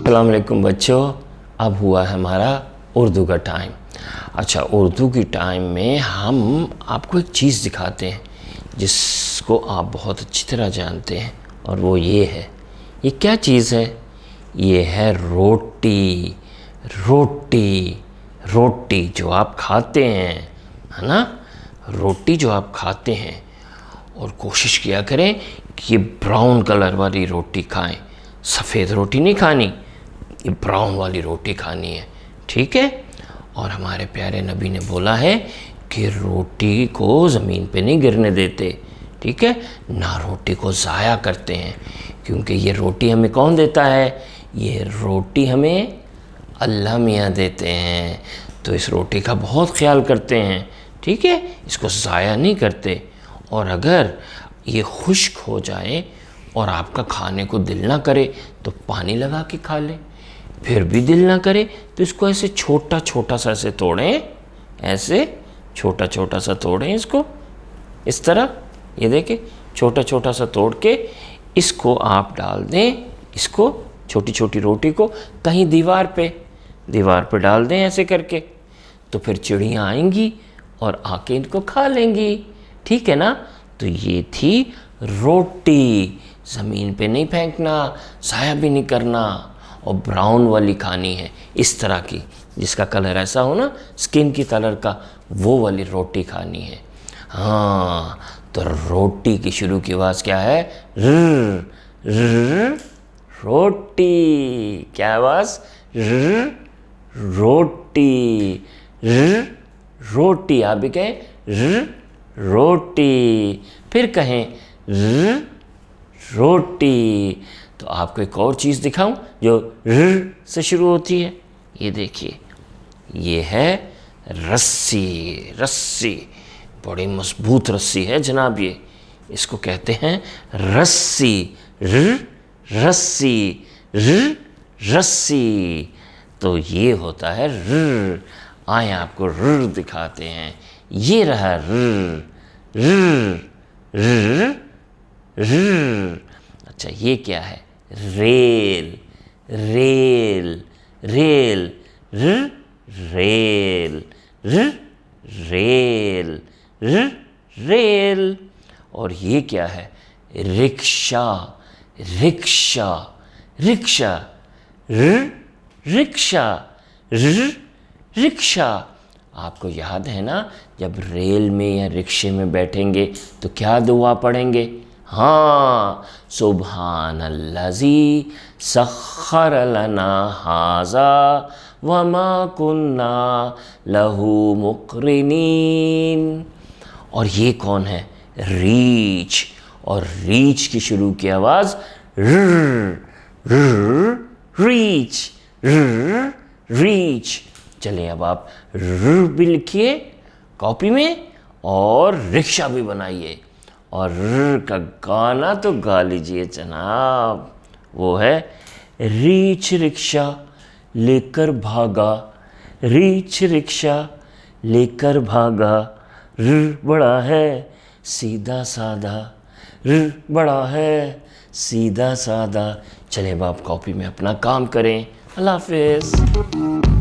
अस्सलाम वालेकुम बच्चों, अब हुआ है हमारा उर्दू का टाइम। अच्छा, उर्दू की टाइम में हम आपको एक चीज़ दिखाते हैं जिसको आप बहुत अच्छी तरह जानते हैं, और वो ये है। ये क्या चीज़ है? ये है रोटी। रोटी रोटी जो आप खाते हैं, है ना? रोटी जो आप खाते हैं, और कोशिश किया करें कि ये ब्राउन कलर वाली रोटी खाएं। सफ़ेद रोटी नहीं खानी, ये ब्राउन वाली रोटी खानी है, ठीक है? और हमारे प्यारे नबी ने बोला है कि रोटी को ज़मीन पे नहीं गिरने देते, ठीक है? ना रोटी को ज़ाया करते हैं, क्योंकि ये रोटी हमें कौन देता है? ये रोटी हमें अल्लाह मियाँ देते हैं। तो इस रोटी का बहुत ख्याल करते हैं, ठीक है? इसको ज़ाया नहीं करते। और अगर ये खुश्क हो जाए और आपका खाने को दिल ना करे तो पानी लगा के खा लें। फिर भी दिल ना करे तो इसको ऐसे छोटा छोटा सा ऐसे तोड़ें, ऐसे छोटा छोटा सा तोड़ें इसको, इस तरह। ये देखें, छोटा छोटा सा तोड़ के इसको आप डाल दें, इसको छोटी छोटी रोटी को कहीं दीवार पे डाल दें ऐसे करके। तो फिर चिड़ियाँ आएंगी और आके इनको खा लेंगी, ठीक है ना? तो ये थी रोटी। ज़मीन पे नहीं फेंकना, ज़ाया भी नहीं करना, और ब्राउन वाली खानी है, इस तरह की, जिसका कलर ऐसा हो ना, स्किन की कलर का, वो वाली रोटी खानी है। हाँ, तो रोटी की शुरू की आवाज़ क्या है? र, र, रोटी। क्या आवाज़? र, रोटी। र, रोटी। आप भी कहें र, रोटी। फिर कहें र, रोटी। तो आपको एक और चीज़ दिखाऊं जो र से शुरू होती है। ये देखिए, ये है रस्सी। रस्सी बड़ी मजबूत रस्सी है जनाब, ये इसको कहते हैं रस्सी। र, रस्सी। र, रस्सी। तो ये होता है र। आए आपको र दिखाते हैं। ये रहा र। र, र, र। अच्छा, ये क्या है? रेल। Rail, rail. र, रेल। र, रेल। र, रेल। और ये क्या है? रिक्शा। रिक्शा, रिक्शा। र, रिक्शा। र, रिक्शा। आपको याद है ना, जब रेल में या रिक्शे में बैठेंगे तो क्या दुआ पढ़ेंगे? हाँ, सुब्हानल्लज़ी सख्खर लना हाज़ा वमा कुन्ना लहू मुक़रिनीन। और ये कौन है? रीछ। और रीछ की शुरू की आवाज़ र, र, रीछ। र, रीछ। चलिए, अब आप र भी लिखिए कॉपी में और रिक्शा भी बनाइए, और र का गाना तो गा लीजिए जनाब। वो है रीछ रिक्शा लेकर भागा, रीछ रिक्शा लेकर भागा। र बड़ा है सीधा साधा, र बड़ा है सीधा साधा। चलिए अब आप कॉपी में अपना काम करें। अल्लाह हाफ़िज़।